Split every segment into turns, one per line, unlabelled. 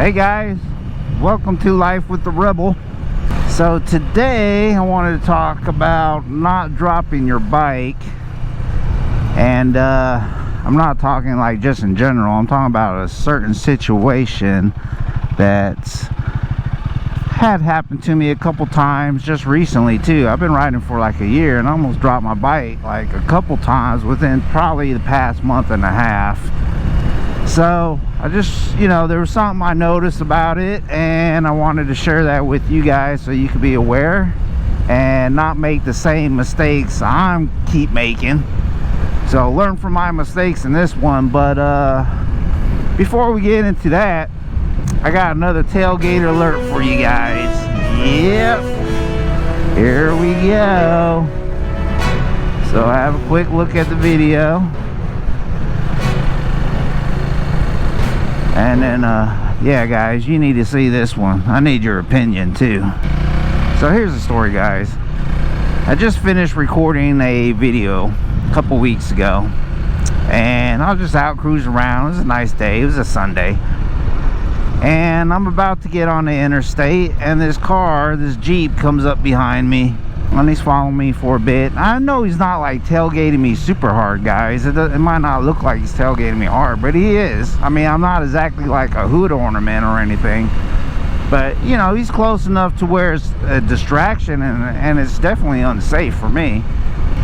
Hey guys, welcome to Life with the Rebel. So today I wanted to talk about not dropping your bike, and I'm not talking like just in general. I'm talking about a certain situation that's had happened to me a couple times just recently too. I've been riding for like a year and I almost dropped my bike like a couple times within probably the past month and a half. So I just, there was something I noticed about it, and I wanted to share that with you guys so you could be aware and not make the same mistakes I keep making. So learn from my mistakes in this one. But before we get into that, I got another Tailgater alert for you guys. Yep, here we go. So have a quick look at the video. And then, yeah, guys, you need to see this one. I need your opinion, too. So here's the story, guys. I just finished recording a video a couple weeks ago. And I was just out cruising around. It was a nice day. It was a Sunday. And I'm about to get on the interstate. And this Jeep comes up behind me. And he's following me for a bit. I know he's not like tailgating me super hard, guys. It might not look like he's tailgating me hard, but he is. I mean, I'm not exactly like a hood ornament or anything, but he's close enough to where it's a distraction, and it's definitely unsafe for me.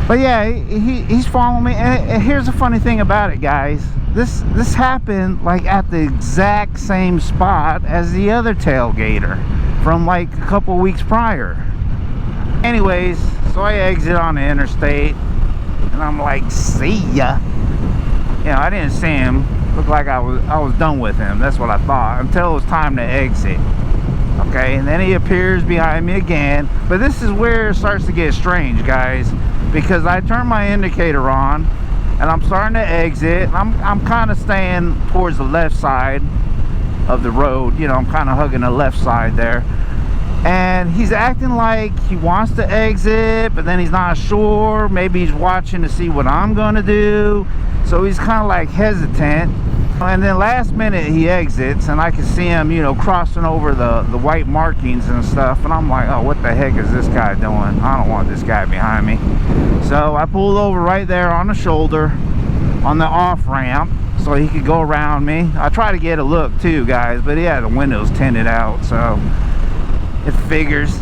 But yeah, he's following me. And here's the funny thing about it, guys. This happened like at the exact same spot as the other Tailgater from like a couple weeks prior. Anyways, so I exit on the interstate and I'm like, see ya. I didn't see him. Looked like I was done with him. That's what I thought, until it was time to exit. Okay, and then he appears behind me again. But this is where it starts to get strange, guys, because I turn my indicator on and I'm starting to exit. I'm kind of staying towards the left side of the road. I'm kind of hugging the left side there. And he's acting like he wants to exit, but then he's not sure. Maybe he's watching to see what I'm gonna do. So he's kind of like hesitant. And then last minute he exits, and I can see him, crossing over the white markings and stuff. And I'm like, oh, what the heck is this guy doing? I don't want this guy behind me. So I pulled over right there on the shoulder, on the off ramp, so he could go around me. I try to get a look too, guys, but he had the windows tinted out, so it figures.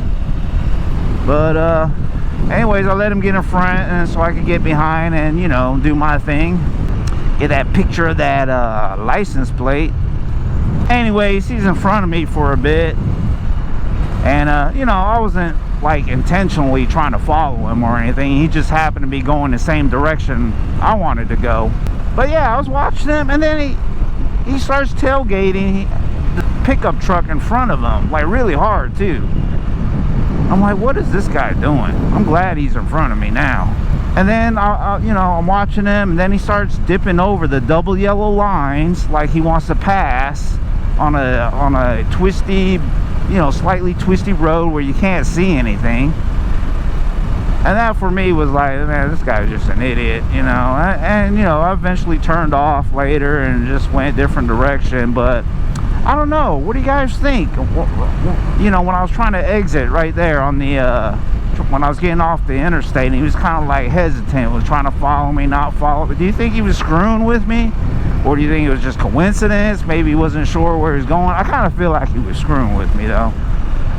But anyways, I let him get in front, and so I could get behind and do my thing, get that picture of that license plate. Anyways, he's in front of me for a bit, and I wasn't like intentionally trying to follow him or anything. He just happened to be going the same direction I wanted to go. But yeah, I was watching him, and then he starts tailgating the pickup truck in front of him, like really hard too. I'm like, what is this guy doing? I'm glad he's in front of me now. And then I'm watching him, and then he starts dipping over the double yellow lines like he wants to pass on a twisty, slightly twisty road where you can't see anything. And that for me was like, man, this guy's just an idiot, and I eventually turned off later and just went a different direction. But I don't know, what do you guys think? When I was trying to exit right there on the when I was getting off the interstate, and he was kind of like hesitant, was trying to follow me, not follow me. Do you think he was screwing with me, or do you think it was just coincidence? Maybe he wasn't sure where he was going. I kind of feel like he was screwing with me though.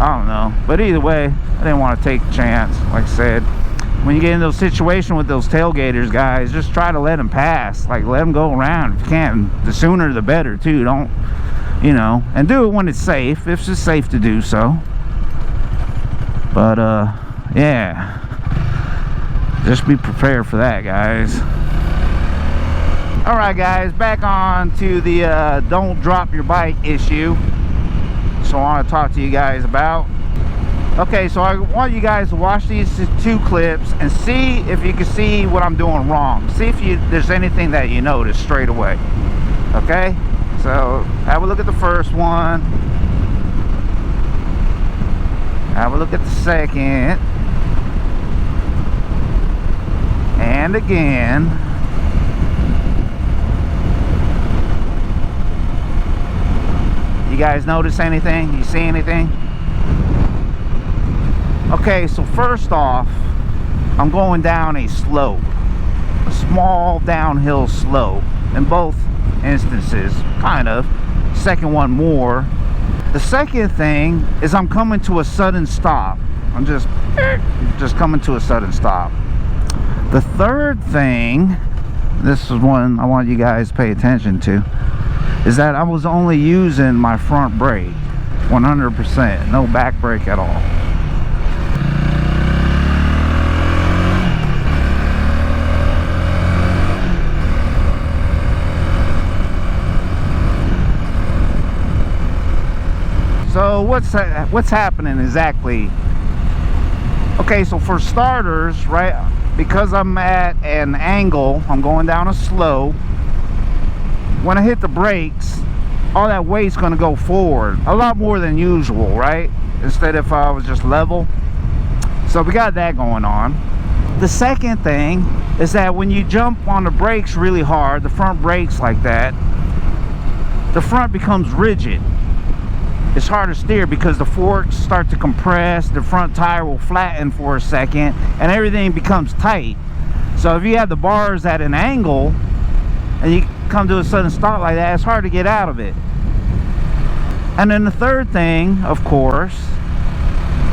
I don't know, but either way, I didn't want to take a chance. Like I said, when you get in those situations with those tailgaters, guys, just try to let them pass. Like, let them go around if you can. The sooner the better too. Don't, and do it when it's safe, if it's safe to do so. But yeah, just be prepared for that, guys. All right, guys, back on to the don't drop your bike issue. So I want to talk to you guys about. Okay, so I want you guys to watch these two clips and see if you can see what I'm doing wrong. See if there's anything that you notice straight away. Okay, so have a look at the first one, have a look at the second, and again. You guys notice anything? You see anything? Okay, so first off, I'm going down a slope, a small downhill slope in both instances, kind of. Second one more. The second thing is I'm coming to a sudden stop. I'm just coming to a sudden stop. The third thing, this is one I want you guys to pay attention to, is that I was only using my front brake 100%, no back brake at all. So what's happening exactly? Okay, so for starters, right, because I'm at an angle, I'm going down a slope. When I hit the brakes, all that weight's going to go forward a lot more than usual, right? Instead if I was just level. So we got that going on. The second thing is that when you jump on the brakes really hard, the front brakes like that, the front becomes rigid. It's hard to steer because the forks start to compress, the front tire will flatten for a second, and everything becomes tight. So if you have the bars at an angle and you come to a sudden stop like that, it's hard to get out of it. And then the third thing, of course,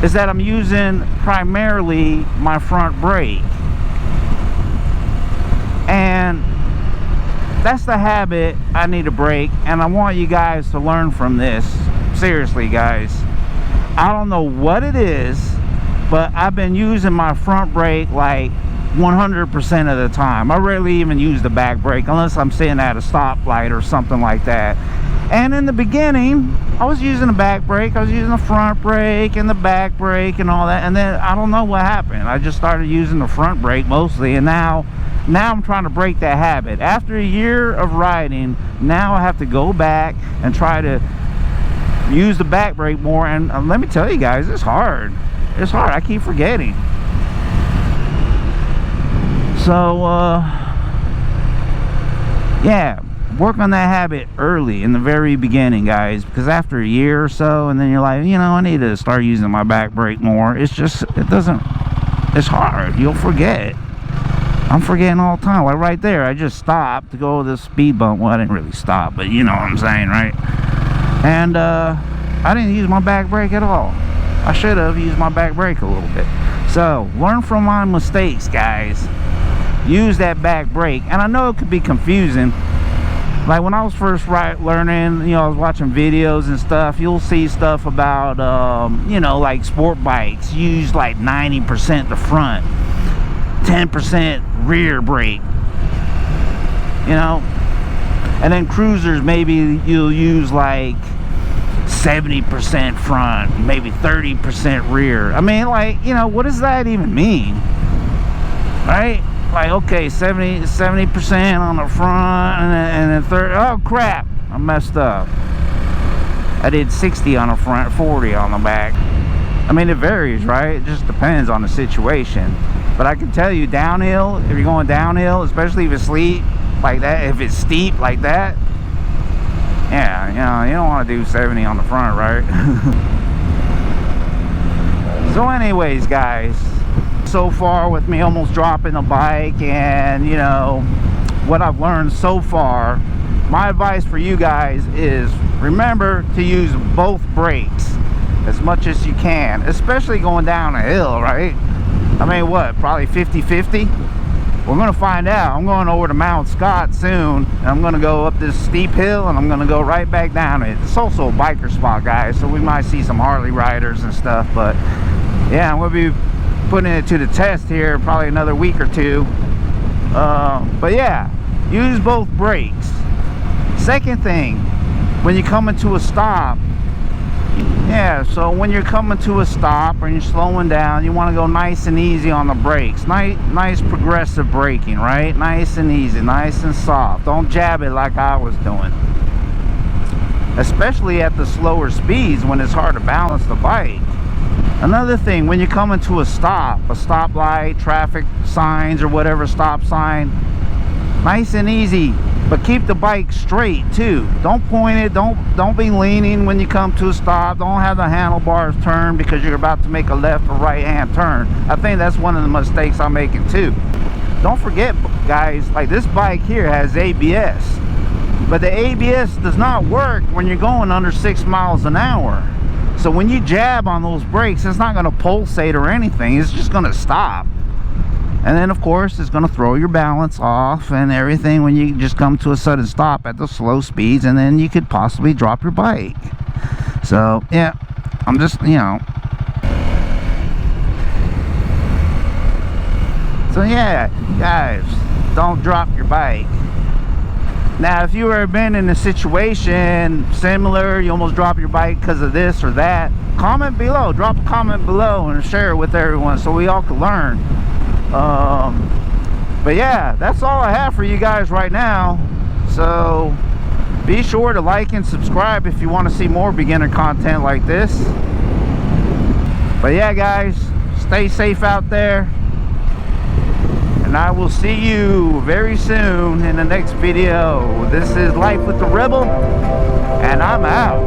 is that I'm using primarily my front brake. And that's the habit I need to break, and I want you guys to learn from this. Seriously, guys, I don't know what it is, but I've been using my front brake like 100% of the time. I rarely even use the back brake unless I'm sitting at a stoplight or something like that. And in the beginning, I was using the back brake, I was using the front brake and the back brake and all that, and then I don't know what happened. I just started using the front brake mostly, and now I'm trying to break that habit. After a year of riding, now I have to go back and try to use the back brake more, and let me tell you guys, it's hard. It's hard. I keep forgetting. So yeah, work on that habit early in the very beginning, guys, because after a year or so, and then you're like, you know, I need to start using my back brake more. It's just, it's hard. You'll forget. I'm forgetting all the time. Like right there, I just stopped to go to the speed bump. Well, I didn't really stop, but you know what I'm saying, right? And I didn't use my back brake at all. I should have used my back brake a little bit. So learn from my mistakes, guys. Use that back brake. And I know it could be confusing. Like when I was first learning, you know, I was watching videos and stuff. You'll see stuff about you know, like sport bikes use like 90% the front, 10% rear brake, you know. And then cruisers, maybe you'll use like 70% front, maybe 30% rear. I mean, like, you know, what does that even mean? Right? Like, okay, 70% on the front, and then 30. Oh crap, I messed up. I did 60 on the front, 40 on the back. I mean, it varies, right? It just depends on the situation. But I can tell you, downhill, if you're going downhill, especially if it's steep like that, if it's steep like that, yeah, you know, you don't want to do 70 on the front, right? So anyways, guys, so far with me almost dropping the bike, and you know what I've learned so far, my advice for you guys is remember to use both brakes as much as you can, especially going down a hill, right? I mean, what, probably 50-50? We're gonna find out. I'm going over to Mount Scott soon, and I'm gonna go up this steep hill, and I'm gonna go right back down it. It's also a biker spot, guys, so we might see some Harley riders and stuff. But yeah, I'm gonna be putting it to the test here probably another week or two. But yeah, use both brakes. Second thing, when you come into a stop, yeah, so when you're coming to a stop and you're slowing down, you want to go nice and easy on the brakes. Nice progressive braking, right? Nice and easy, nice and soft. Don't jab it like I was doing. Especially at the slower speeds when it's hard to balance the bike. Another thing, when you come into a stoplight, traffic signs or whatever, stop sign, Nice and easy, but keep the bike straight too. Don't point it, don't be leaning when you come to a stop. Don't have the handlebars turned because you're about to make a left or right hand turn. I think that's one of the mistakes I'm making too. Don't forget, guys, like this bike here has ABS, but the ABS does not work when you're going under 6 miles an hour. So when you jab on those brakes, it's not going to pulsate or anything. It's just going to stop. And then, of course, it's going to throw your balance off and everything when you just come to a sudden stop at the slow speeds. And then you could possibly drop your bike. So, yeah, I'm just, you know. So, yeah, guys, don't drop your bike. Now, if you've ever been in a situation similar, you almost drop your bike because of this or that, comment below. Drop a comment below and share it with everyone so we all can learn. But yeah, that's all I have for you guys right now. So be sure to like and subscribe if you want to see more beginner content like this. But yeah, guys, stay safe out there, and I will see you very soon in the next video. This is Life with the Rebel, and I'm out.